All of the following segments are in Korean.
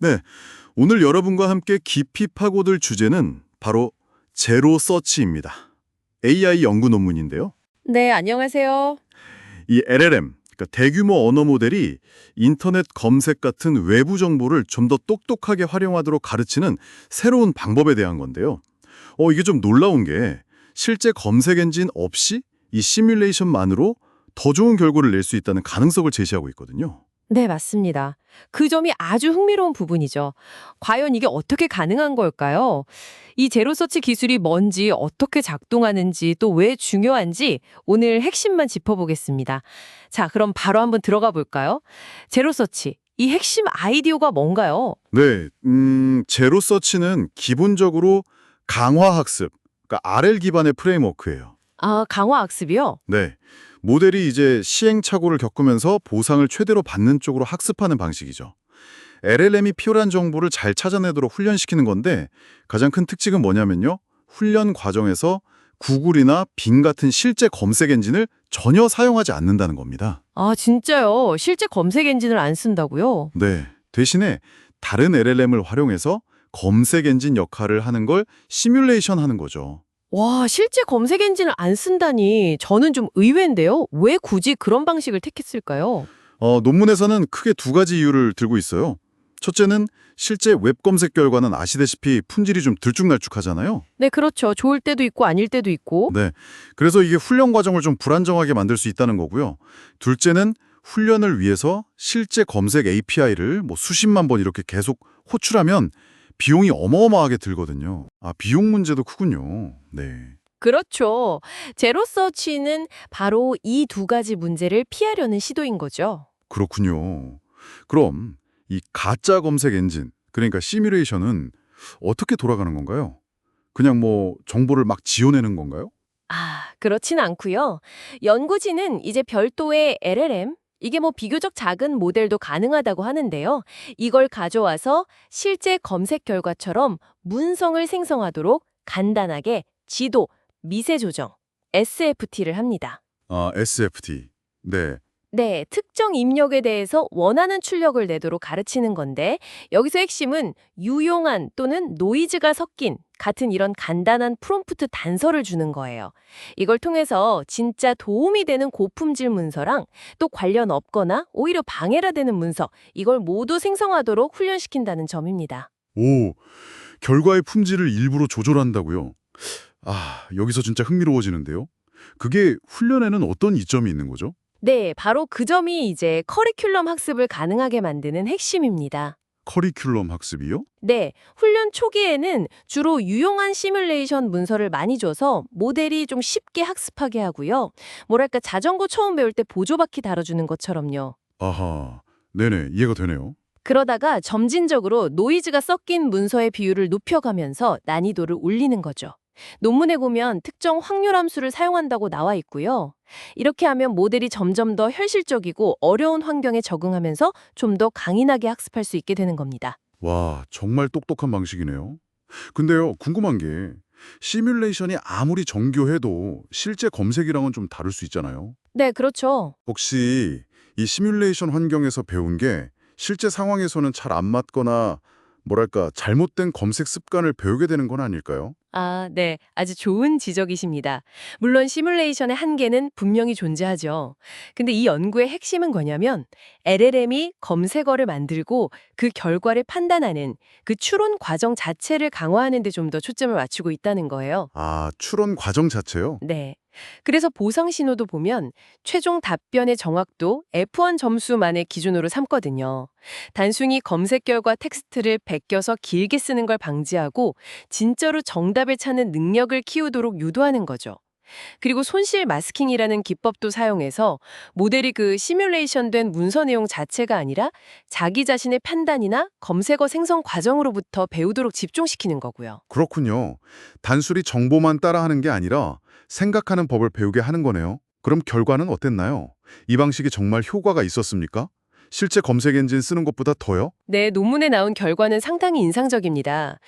네, 오늘 여러분과 함께 깊이 파고들 주제는 바로 제로 서치입니다. AI 연구 논문인데요. 네, 안녕하세요. 이 LLM, 그러니까 대규모 언어 모델이 인터넷 검색 같은 외부 정보를 좀 더 똑똑하게 활용하도록 가르치는 새로운 방법에 대한 건데요. 이게 좀 놀라운 게 실제 검색 엔진 없이 이 시뮬레이션만으로 더 좋은 결과를 낼 수 있다는 가능성을 제시하고 있거든요. 네, 맞습니다. 그 점이 아주 흥미로운 부분이죠. 과연 이게 어떻게 가능한 걸까요? 이 제로서치 기술이 뭔지, 어떻게 작동하는지, 또 왜 중요한지 오늘 핵심만 짚어보겠습니다. 자, 그럼 바로 한번 들어가 볼까요? 제로서치, 이 핵심 아이디어가 뭔가요? 네, 제로 서치는 기본적으로 강화 학습, 그러니까 RL 기반의 프레임워크예요. 아, 강화 학습이요? 네, 모델이 이제 시행착오를 겪으면서 보상을 최대로 받는 쪽으로 학습하는 방식이죠. LLM이 필요한 정보를 잘 찾아내도록 훈련시키는 건데 가장 큰 특징은 뭐냐면요. 훈련 과정에서 구글이나 빙 같은 실제 검색 엔진을 전혀 사용하지 않는다는 겁니다. 아, 진짜요? 실제 검색 엔진을 안 쓴다고요? 네, 대신에 다른 LLM을 활용해서 검색 엔진 역할을 하는 걸 시뮬레이션 하는 거죠. 와, 실제 검색 엔진을 안 쓴다니 저는 좀 의외인데요. 왜 굳이 그런 방식을 택했을까요? 논문에서는 크게 두 가지 이유를 들고 있어요. 첫째는 실제 웹 검색 결과는 아시다시피 품질이 좀 들쭉날쭉하잖아요. 네, 그렇죠. 좋을 때도 있고 아닐 때도 있고. 네, 그래서 이게 훈련 과정을 좀 불안정하게 만들 수 있다는 거고요. 둘째는 훈련을 위해서 실제 검색 API를 뭐 수십만 번 이렇게 계속 호출하면 비용이 어마어마하게 들거든요. 아, 비용 문제도 크군요. 네. 그렇죠. 제로 서치는 바로 이 두 가지 문제를 피하려는 시도인 거죠. 그렇군요. 그럼 이 가짜 검색 엔진, 그러니까 시뮬레이션은 어떻게 돌아가는 건가요? 그냥 뭐 정보를 막 지어내는 건가요? 아, 그렇진 않고요. 연구진은 이제 별도의 LLM, 이게 뭐 비교적 작은 모델도 가능하다고 하는데요. 이걸 가져와서 실제 검색 결과처럼 문성을 생성하도록 간단하게 지도, 미세 조정, SFT를 합니다. 아, SFT. 네. 네, 특정 입력에 대해서 원하는 출력을 내도록 가르치는 건데 여기서 핵심은 유용한 또는 노이즈가 섞인 같은 이런 간단한 프롬프트 단서를 주는 거예요. 이걸 통해서 진짜 도움이 되는 고품질 문서랑 또 관련 없거나 오히려 방해가 되는 문서 이걸 모두 생성하도록 훈련시킨다는 점입니다. 오, 결과의 품질을 일부러 조절한다고요? 아, 여기서 진짜 흥미로워지는데요. 그게 훈련에는 어떤 이점이 있는 거죠? 네, 바로 그 점이 이제 커리큘럼 학습을 가능하게 만드는 핵심입니다. 커리큘럼 학습이요? 네, 훈련 초기에는 주로 유용한 시뮬레이션 문서를 많이 줘서 모델이 좀 쉽게 학습하게 하고요. 뭐랄까 자전거 처음 배울 때 보조바퀴 다뤄주는 것처럼요. 아하, 네네, 이해가 되네요. 그러다가 점진적으로 노이즈가 섞인 문서의 비율을 높여가면서 난이도를 올리는 거죠. 논문에 보면 특정 확률 함수를 사용한다고 나와 있고요. 이렇게 하면 모델이 점점 더 현실적이고 어려운 환경에 적응하면서 좀 더 강인하게 학습할 수 있게 되는 겁니다. 와, 정말 똑똑한 방식이네요. 근데요, 궁금한 게 시뮬레이션이 아무리 정교해도 실제 검색이랑은 좀 다를 수 있잖아요. 네, 그렇죠. 혹시 이 시뮬레이션 환경에서 배운 게 실제 상황에서는 잘 안 맞거나 뭐랄까 잘못된 검색 습관을 배우게 되는 건 아닐까요? 아, 네. 아주 좋은 지적이십니다. 물론 시뮬레이션의 한계는 분명히 존재하죠. 근데 이 연구의 핵심은 뭐냐면 LLM이 검색어를 만들고 그 결과를 판단하는 그 추론 과정 자체를 강화하는 데 좀 더 초점을 맞추고 있다는 거예요. 아, 추론 과정 자체요? 네. 그래서 보상 신호도 보면 최종 답변의 정확도 F1 점수만의 기준으로 삼거든요. 단순히 검색 결과 텍스트를 베껴서 길게 쓰는 걸 방지하고 진짜로 정답을 찾는 능력을 키우도록 유도하는 거죠. 그리고 손실 마스킹이라는 기법도 사용해서 모델이 그 시뮬레이션된 문서 내용 자체가 아니라 자기 자신의 판단이나 검색어 생성 과정으로부터 배우도록 집중시키는 거고요. 그렇군요. 단순히 정보만 따라하는 게 아니라 생각하는 법을 배우게 하는 거네요. 그럼 결과는 어땠나요? 이 방식이 정말 효과가 있었습니까? 실제 검색 엔진 쓰는 것보다 더요? 네, 논문에 나온 결과는 상당히 인상적입니다.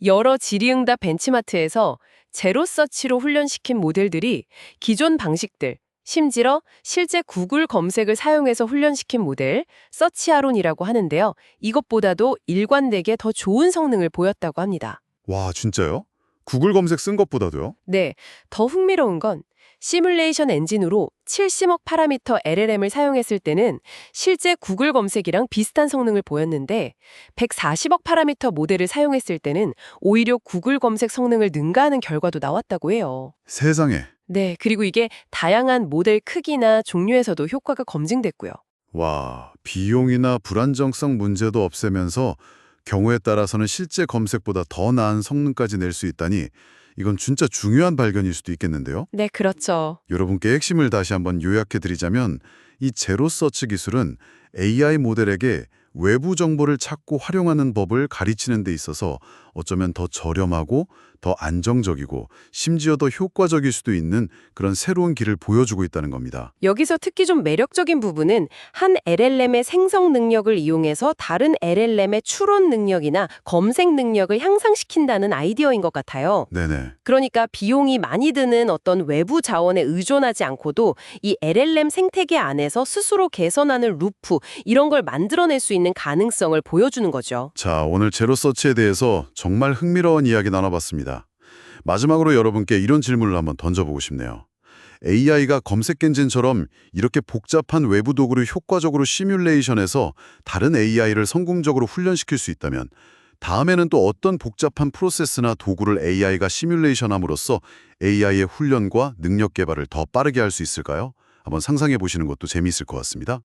여러 질의응답 벤치마트에서 제로 서치로 훈련시킨 모델들이 기존 방식들, 심지어 실제 구글 검색을 사용해서 훈련시킨 모델, 서치아론이라고 하는데요. 이것보다도 일관되게 더 좋은 성능을 보였다고 합니다. 와, 진짜요? 구글 검색 쓴 것보다도요? 네, 더 흥미로운 건 시뮬레이션 엔진으로 70억 파라미터 LLM을 사용했을 때는 실제 구글 검색이랑 비슷한 성능을 보였는데 140억 파라미터 모델을 사용했을 때는 오히려 구글 검색 성능을 능가하는 결과도 나왔다고 해요. 세상에. 네, 그리고 이게 다양한 모델 크기나 종류에서도 효과가 검증됐고요. 와, 비용이나 불안정성 문제도 없애면서 경우에 따라서는 실제 검색보다 더 나은 성능까지 낼 수 있다니 이건 진짜 중요한 발견일 수도 있겠는데요. 네, 그렇죠. 여러분께 핵심을 다시 한번 요약해드리자면 이 제로 서치 기술은 AI 모델에게 외부 정보를 찾고 활용하는 법을 가르치는 데 있어서 어쩌면 더 저렴하고 더 안정적이고 심지어 더 효과적일 수도 있는 그런 새로운 길을 보여주고 있다는 겁니다. 여기서 특히 좀 매력적인 부분은 한 LLM의 생성 능력을 이용해서 다른 LLM의 추론 능력이나 검색 능력을 향상시킨다는 아이디어인 것 같아요. 네네. 그러니까 비용이 많이 드는 어떤 외부 자원에 의존하지 않고도 이 LLM 생태계 안에서 스스로 개선하는 루프, 이런 걸 만들어낼 수 있는 가능성을 보여주는 거죠. 자, 오늘 제로 서치에 대해서 정말 흥미로운 이야기 나눠봤습니다. 마지막으로 여러분께 이런 질문을 한번 던져보고 싶네요. AI가 검색 엔진처럼 이렇게 복잡한 외부 도구를 효과적으로 시뮬레이션해서 다른 AI를 성공적으로 훈련시킬 수 있다면 다음에는 또 어떤 복잡한 프로세스나 도구를 AI가 시뮬레이션함으로써 AI의 훈련과 능력 개발을 더 빠르게 할 수 있을까요? 한번 상상해 보시는 것도 재미있을 것 같습니다.